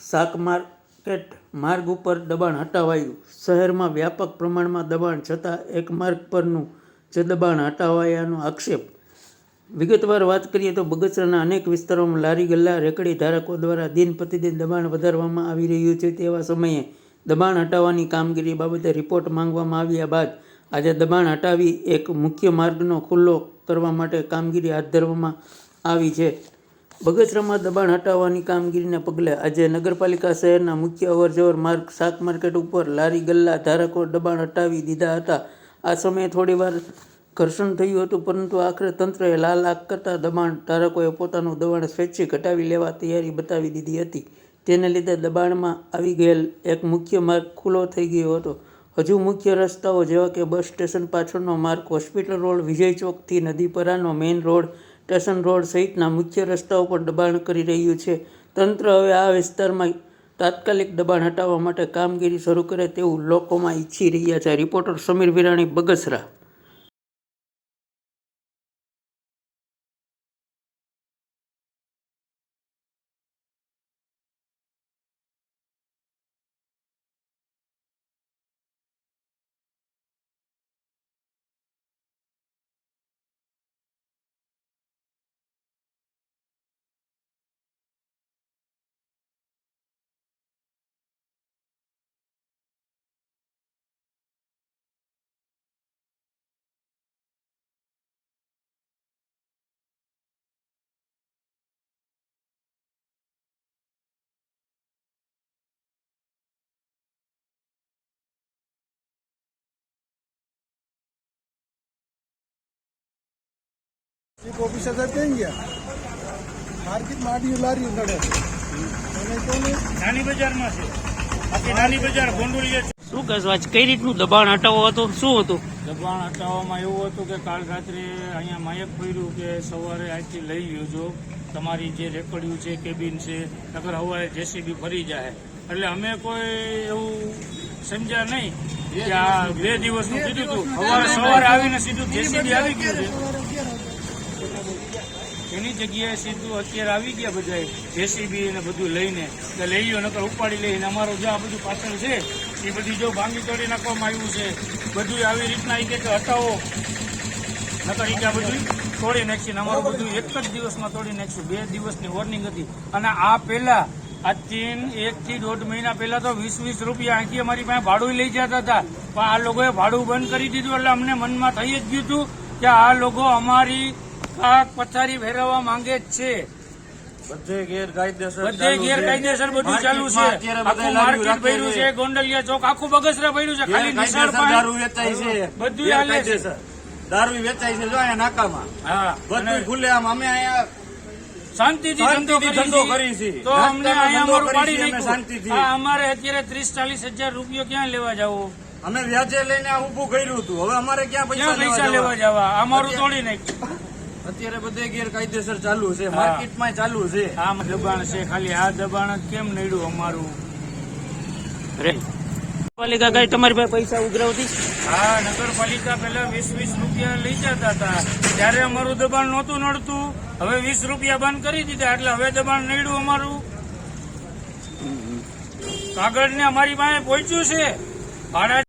શાક માર્કેટ માર્ગ ઉપર દબાણ હટાવાયું. શહેરમાં વ્યાપક પ્રમાણમાં દબાણ છતાં એક માર્ગ પરનું જ દબાણ હટાવાયાનો આક્ષેપ. વિગતવાર વાત કરીએ તો બગસરાના અનેક વિસ્તારોમાં લારી ગલ્લા રેકડી ધારકો દ્વારા દિન પ્રતિદિન દબાણ વધારવામાં આવી રહ્યું છે. તેવા સમયે દબાણ હટાવવાની કામગીરી બાબતે રિપોર્ટ માંગવામાં આવ્યા બાદ આજે દબાણ હટાવી એક મુખ્ય માર્ગનો ખુલ્લો કરવા માટે કામગીરી હાથ ધરવામાં આવી છે. બગસરામાં દબાણ હટાવવાની કામગીરીને પગલે આજે નગરપાલિકા શહેરના મુખ્ય અવરજવર માર્ગ શાક માર્કેટ ઉપર લારી ગલ્લા ધારકો દબાણ હટાવી દીધા હતા. આ સમયે થોડીવાર ઘર્ષણ થયું હતું, પરંતુ આખરે તંત્રએ લાલ આંખ કરતા દબાણ ધારકોએ પોતાનું દબાણ સ્વૈચ્છિક હટાવી લેવા તૈયારી બતાવી દીધી હતી. તેને લીધે દબાણમાં આવી ગયેલ એક મુખ્ય માર્ગ ખુલ્લો થઈ ગયો હતો. હજુ મુખ્ય રસ્તાઓ જેવા કે બસ સ્ટેશન પાછળનો માર્ગ, હોસ્પિટલ રોડ, વિજય ચોકથી નદીપરાનો મેઇન રોડ, સ્ટેશન રોડ સહિતના મુખ્ય રસ્તાઓ પર દબાણ કરી રહ્યું છે. તંત્ર હવે આ વિસ્તારમાં તાત્કાલિક દબાણ હટાવવા માટે કામગીરી શરૂ કરે તેવું લોકોમાં ઈચ્છી રહ્યા છે. Reporter Samir Virani, Bagasara. Chief officer સાહેબ ક્યાં ગયા? માર્કેટમાં આડી લારી નડે. નાની બજારમાં છે. આખી નાની બજાર ગોંડોલી. શું કહેશો, આજ કઈ રીતનું દબાણ હટાવવું હતું, શું હતું? દબાણ હટાવવામાં એવું હતું કે કાલ રાત્રે અહીંયા માયક પડ્યું કે સવારે અહીંથી લઈ લેજો, તમારી જે રેકડીઓ છે, કેબિન છે, નકર સવારે જેસીબી ફરી જાય. એટલે અમે કોઈ એવું સમજ્યા નહીં કે આ 2 દિવસનું કીધું હતું. સવારે આવીને સીધું જેસીબી આવી ગયું છે. એની જગ્યાએ સીધું અત્યારે આવી ગયા બધા જેસીબી ને બધું લઈને કે લઈ લો, નકર ઉપાડી લઈને અમારો જે આ બધું પાછળ છે એ બધી જો ભાંગી તોડી નાખવામાં આવ્યું છે. બધું આવી રીતના એ કે હટાવો, નકર એ કે આ બધું તોડી નાખશે. અમારું બધું એક જ દિવસમાં તોડી નાખશું. 2 દિવસની વોર્નિંગ હતી. અને આ પહેલા આજથી 1 થી 1.5 મહિના પહેલા તો 20-20 રૂપિયા અહીંથી અમારી પાસે ભાડું લઈ જતા હતા, પણ આ લોકોએ ભાડું બંધ કરી દીધું. એટલે અમને મનમાં થઈ જ ગયું હતું કે આ લોકો અમારી પથારી ફેરવવા માંગે જ છે. બધે ગેરકાયદેસર બધું ચાલુ છે. આખું માર્કેટ ભર્યું છે, ગોંડલિયા ચોક આખું બગસરા ભર્યું છે. ખાલી નિશાળ દારૂ વેચાય છે, બધું હાલે છે. દારૂ વેચાય છે. જો અહીંયા નાકામાં હા, બધું ખુલ્લે આમ અમે અહીંયા શાંતિથી ધંધો કરી છે. તો અમને અહીંયા અમારું પાડી નાખ્યું. શાંતિથી અમારે અત્યારે 30-40 હજાર રૂપિયા ક્યાં લેવા જવું? અમે વ્યાજે લઈને આ ઉભું કર્યું હતું. હવે અમારે ક્યાં પૈસા લેવા જવા? અમારું તોડી નાખ્યું. અત્યારે બધે ગેરકાયદેસર ચાલુ છે, માર્કેટમાં ચાલુ છે. આમ દબાણ છે. ખાલી આ દબાણ જ કેમ નડ્યું અમારું? નગરપાલિકા કઈ તમારી પાસે પૈસા ઉઘરાવતી? હા, નગરપાલિકા પેલા 20-20 રૂપિયા લઈ જતા હતા ત્યારે અમારું દબાણ નહોતું નડતું. હવે 20 રૂપિયા બંધ કરી દીધા એટલે હવે દબાણ નડ્યું અમારું. કાગળ ને અમારી પાસે પહોંચ્યું છે. ભાડા